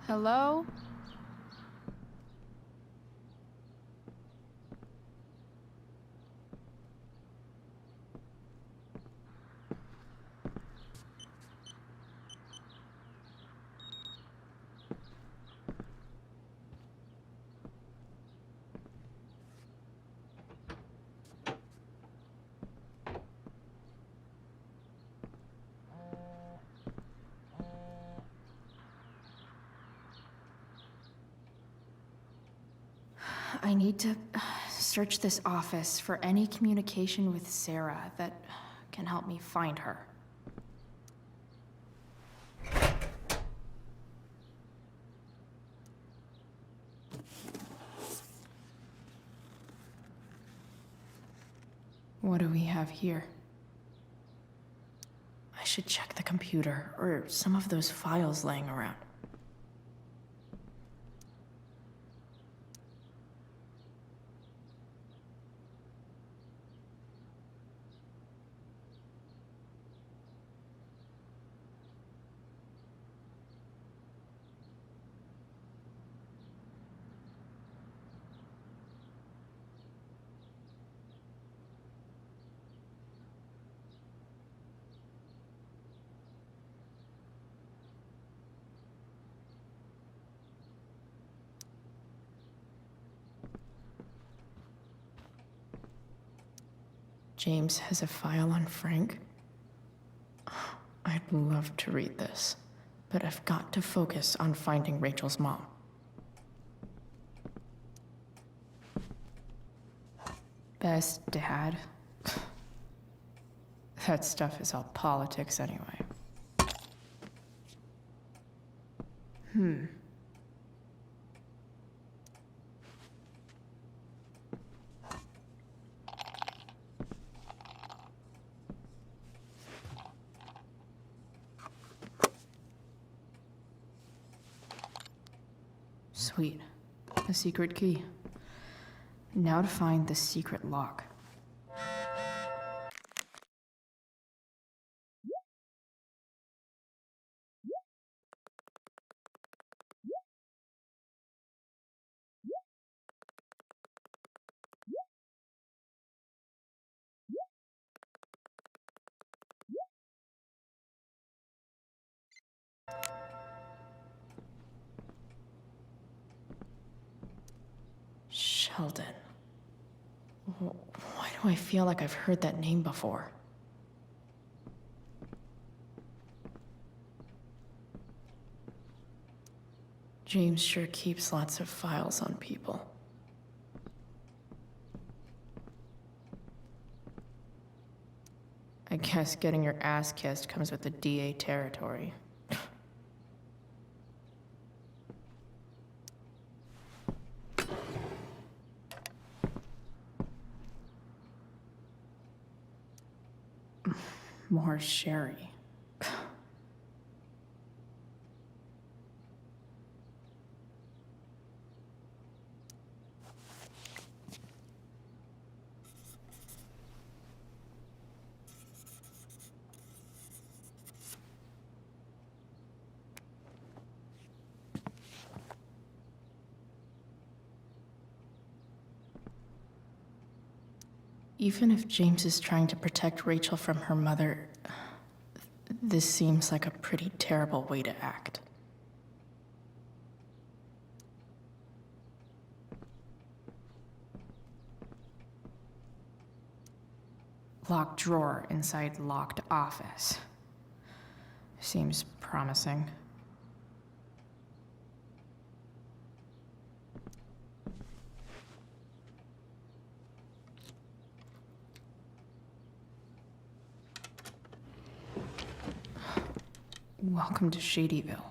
Hello? I need to search this office for any communication with Sarah that can help me find her. What do we have here? I should check the computer or some of those files laying around. James has a file on Frank. I'd love to read this, but I've got to focus on finding Rachel's mom. Best dad. That stuff is all politics anyway. Sweet. A secret key. Now to find the secret lock. Sheldon. Why do I feel like I've heard that name before? James sure keeps lots of files on people. I guess getting your ass kissed comes with the DA territory. More sherry. Even if James is trying to protect Rachel from her mother, this seems like a pretty terrible way to act. Locked drawer inside locked office. Seems promising. Welcome to Shadyville.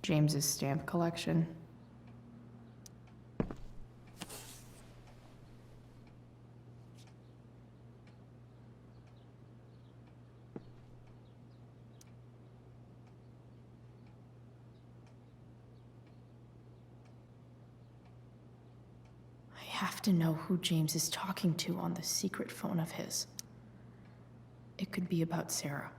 James's stamp collection. have to know who James is talking to on the secret phone of his. It could be about Sarah.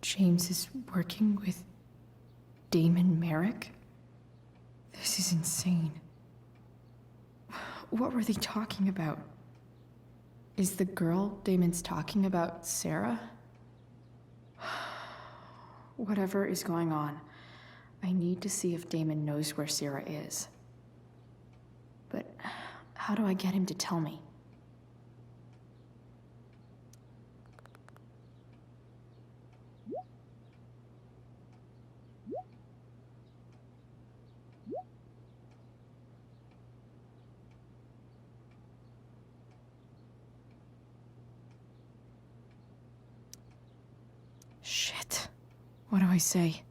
James is working with Damon Merrick? This is insane. What were they talking about? Is the girl Damon's talking about Sarah? Whatever is going on, I need to see if Damon knows where Sarah is. But how do I get him to tell me? Shit. What do I say?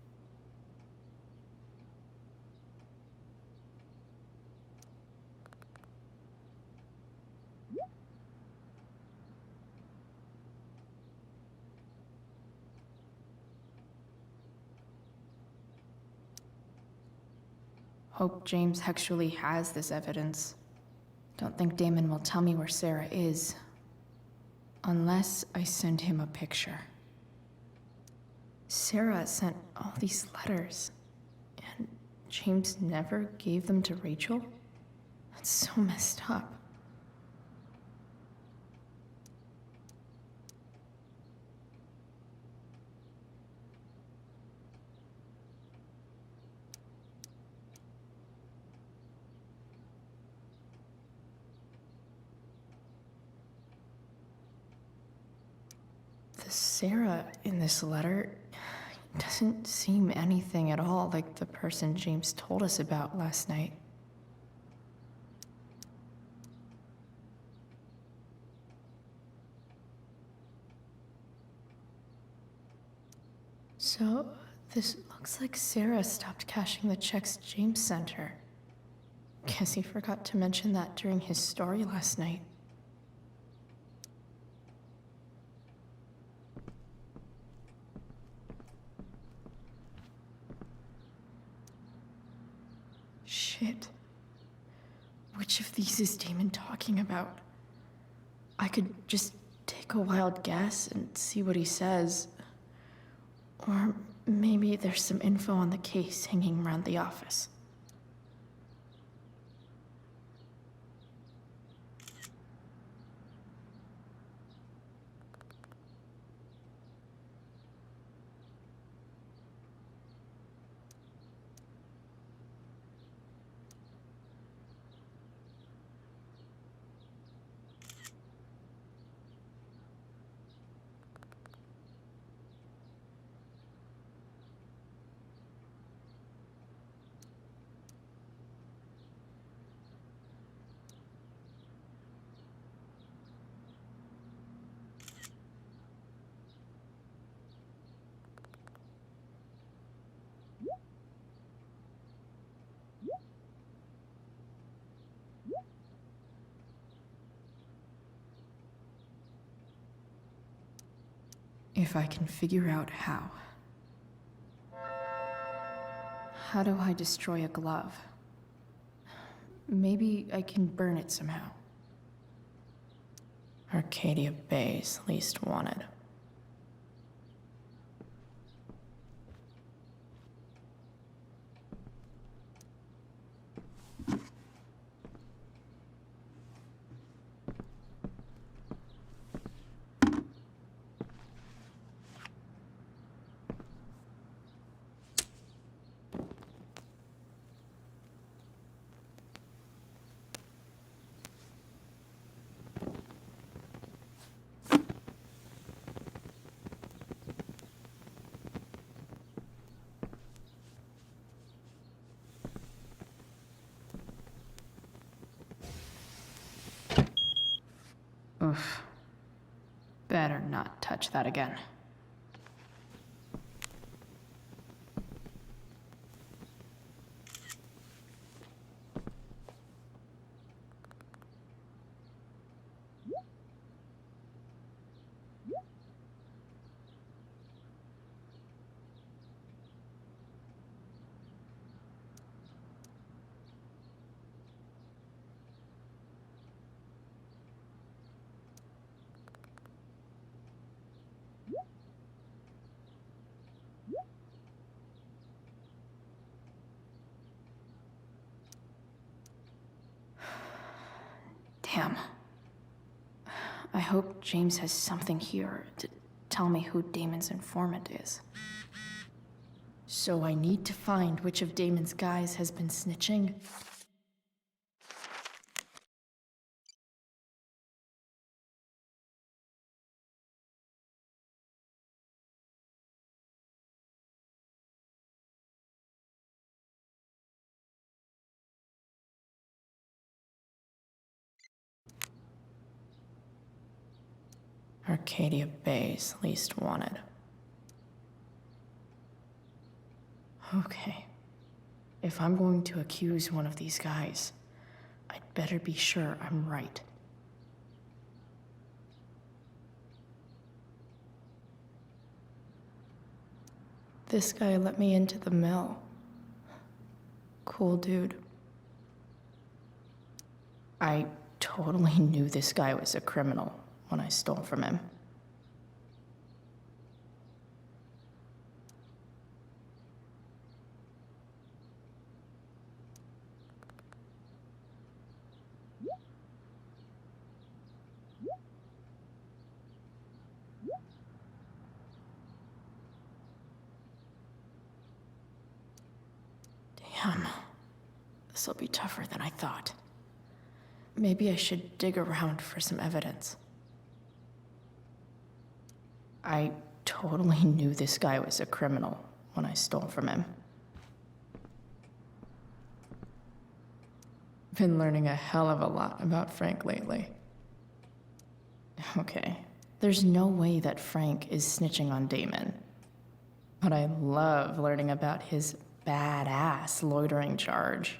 Hope James actually has this evidence. Don't think Damon will tell me where Sarah is. Unless I send him a picture. Sarah sent all these letters, and James never gave them to Rachel? That's so messed up. The Sarah in this letter doesn't seem anything at all like the person James told us about last night. So, this looks like Sarah stopped cashing the checks James sent her. Guess he forgot to mention that during his story last night. Shit. Which of these is Damon talking about? I could just take a wild guess and see what he says. Or maybe there's some info on the case hanging around the office. If I can figure out how. How do I destroy a glove? Maybe I can burn it somehow. Arcadia Bay's least wanted. Oof. Better not touch that again. I hope James has something here to tell me who Damon's informant is. So I need to find which of Damon's guys has been snitching. Arcadia Bay's least wanted. Okay. If I'm going to accuse one of these guys, I'd better be sure I'm right. This guy let me into the mill. Cool dude. I totally knew this guy was a criminal when I stole from him. Damn. This'll be tougher than I thought. Maybe I should dig around for some evidence. I totally knew this guy was a criminal when I stole from him. Been learning a hell of a lot about Frank lately. Okay, there's no way that Frank is snitching on Damon. But I love learning about his badass loitering charge.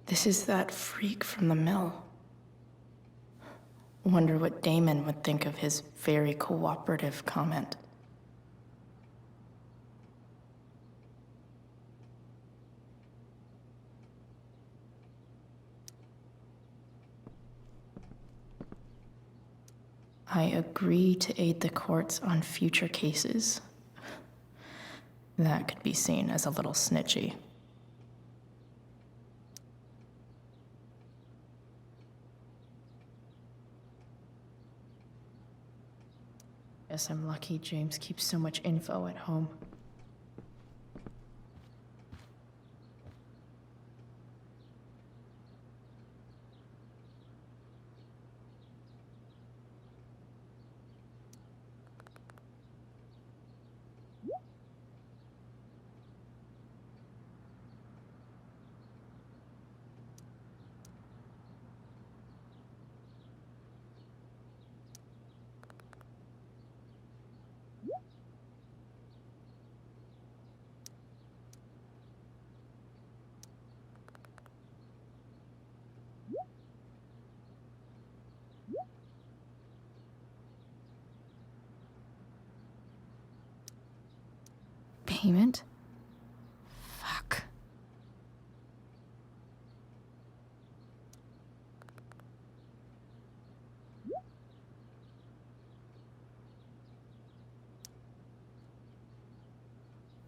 This is that freak from the mill. Wonder what Damon would think of his very cooperative comment. I agree to aid the courts on future cases. That could be seen as a little snitchy. Guess I'm lucky James keeps so much info at home. Payment? Fuck.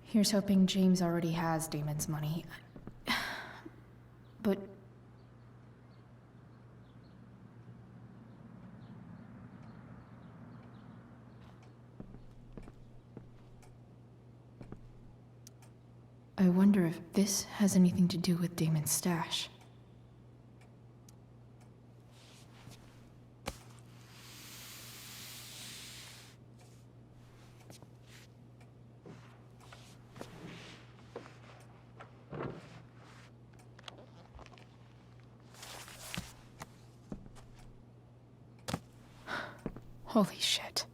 Here's hoping James already has Damon's money. But... I wonder if this has anything to do with Damon's stash. Holy shit.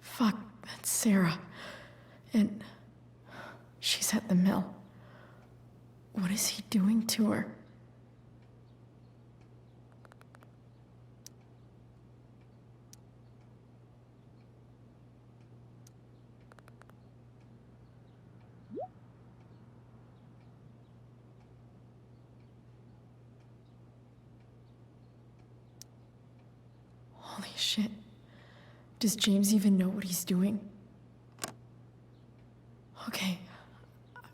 Fuck, that's Sarah. And she's at the mill. What is he doing to her? Holy shit. Does James even know what he's doing? Okay,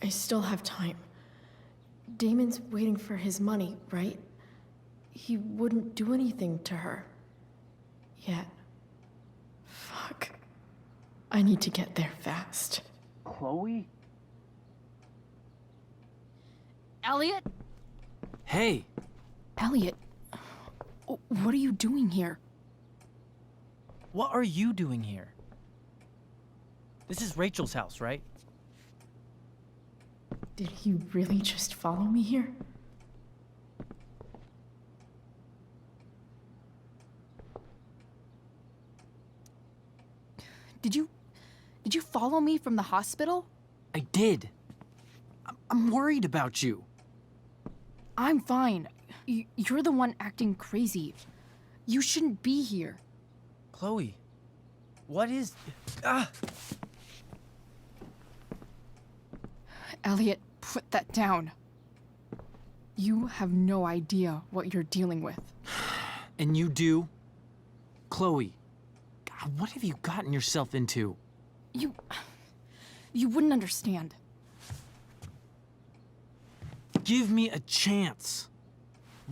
I still have time. Damon's waiting for his money, right? He wouldn't do anything to her. Yet. Fuck. I need to get there fast. Chloe? Elliot? Hey! Elliot, what are you doing here? What are you doing here? This is Rachel's house, right? Did he really just follow me here? Did you follow me from the hospital? I did. I'm worried about you. I'm fine. You're the one acting crazy. You shouldn't be here. Chloe, what is... Ah! Elliot, put that down. You have no idea what you're dealing with. And you do? Chloe, God, what have you gotten yourself into? You wouldn't understand. Give me a chance.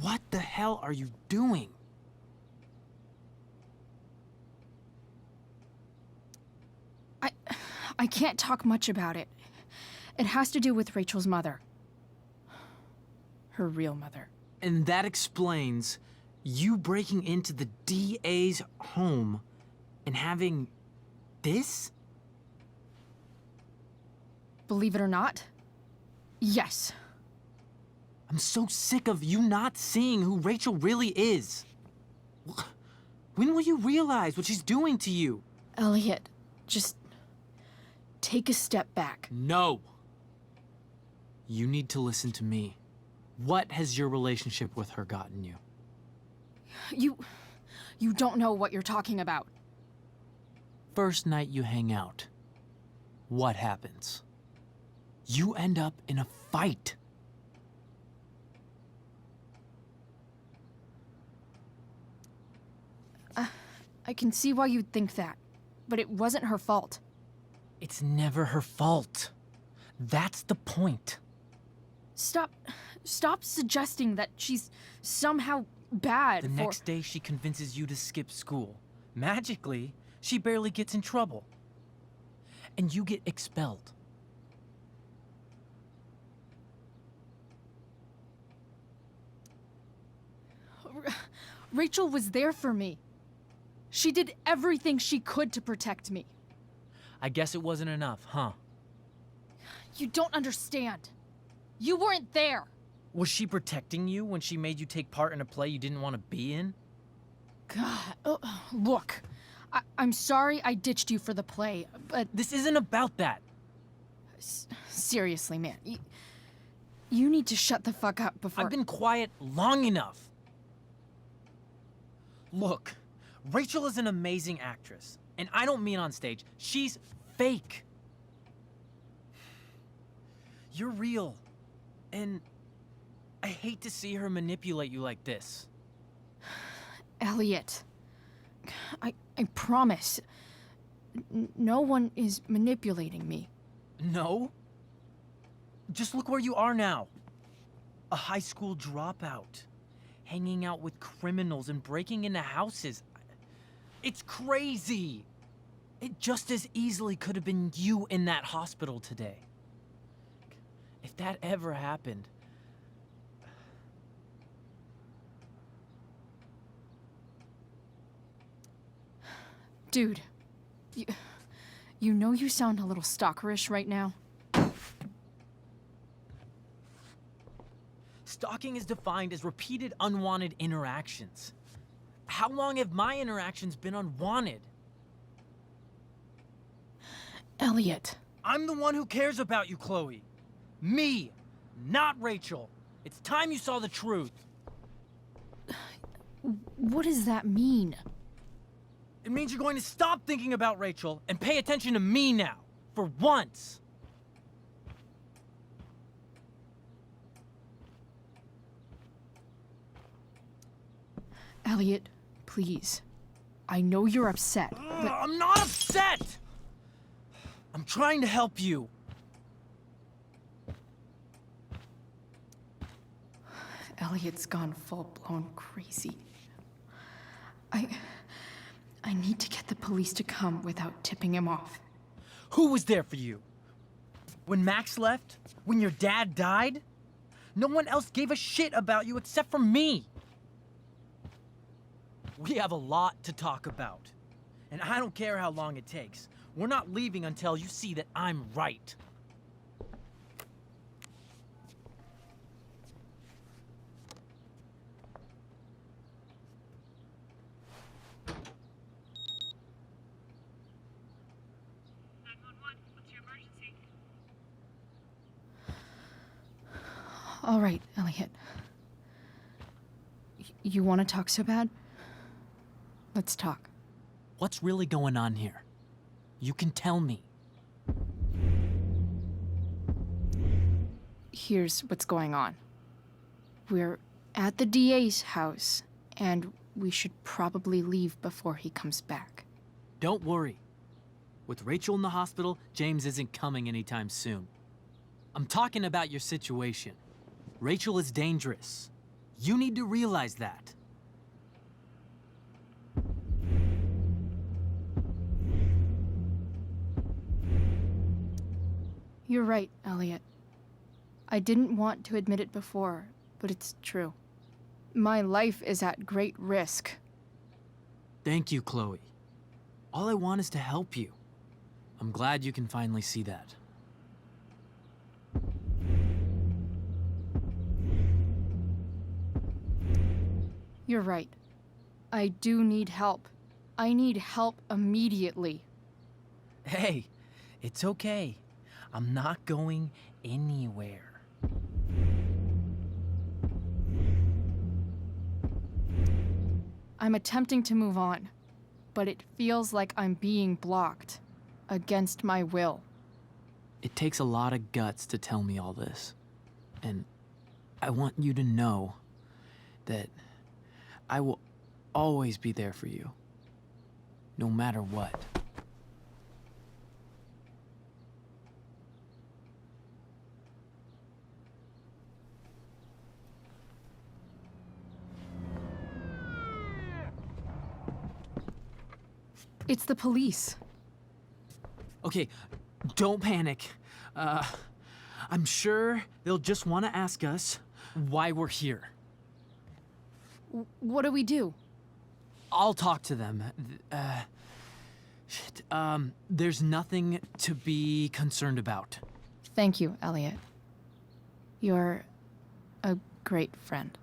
What the hell are you doing? I can't talk much about it. It has to do with Rachel's mother. Her real mother. And that explains you breaking into the DA's home and having this? Believe it or not, yes. I'm so sick of you not seeing who Rachel really is. When will you realize what she's doing to you? Elliot, just take a step back. No. You need to listen to me. What has your relationship with her gotten you? You don't know what you're talking about. First night you hang out, what happens? You end up in a fight. I can see why you'd think that, but it wasn't her fault. It's never her fault. That's the point. Stop suggesting that she's somehow bad The next day she convinces you to skip school. Magically, she barely gets in trouble. And you get expelled. Rachel was there for me. She did everything she could to protect me. I guess it wasn't enough, huh? You don't understand. You weren't there. Was she protecting you when she made you take part in a play you didn't want to be in? God, look. I'm sorry I ditched you for the play, but This isn't about that. seriously, man. You need to shut the fuck up before... I've been quiet long enough. Look, Rachel is an amazing actress. And I don't mean on stage. She's fake. You're real. And I hate to see her manipulate you like this. Elliot, I promise. No one is manipulating me. No? Just look where you are now. A high school dropout. Hanging out with criminals and breaking into houses. It's crazy. It just as easily could have been you in that hospital today. If that ever happened... Dude, you know you sound a little stalkerish right now? Stalking is defined as repeated unwanted interactions. How long have my interactions been unwanted? Elliot. I'm the one who cares about you, Chloe. Me, not Rachel. It's time you saw the truth. What does that mean? It means you're going to stop thinking about Rachel and pay attention to me now, for once. Elliot, please. I know you're upset, but I'm not upset! I'm trying to help you. Elliot's gone full-blown crazy. I need to get the police to come without tipping him off. Who was there for you? When Max left? When your dad died? No one else gave a shit about you except for me. We have a lot to talk about. And I don't care how long it takes. We're not leaving until you see that I'm right. all right, Elliot. You want to talk so bad? Let's talk. What's really going on here? You can tell me. Here's what's going on. We're at the DA's house, and we should probably leave before he comes back. Don't worry. With Rachel in the hospital, James isn't coming anytime soon. I'm talking about your situation. Rachel is dangerous. You need to realize that. You're right, Elliot. I didn't want to admit it before, but it's true. My life is at great risk. Thank you, Chloe. All I want is to help you. I'm glad you can finally see that. You're right. I do need help. I need help immediately. Hey, it's okay. I'm not going anywhere. I'm attempting to move on, but it feels like I'm being blocked. Against my will. It takes a lot of guts to tell me all this. And I want you to know that I will always be there for you. No matter what. It's the police. Okay, don't panic. I'm sure they'll just want to ask us why we're here. What do we do? I'll talk to them. There's nothing to be concerned about. Thank you, Elliot. You're a great friend.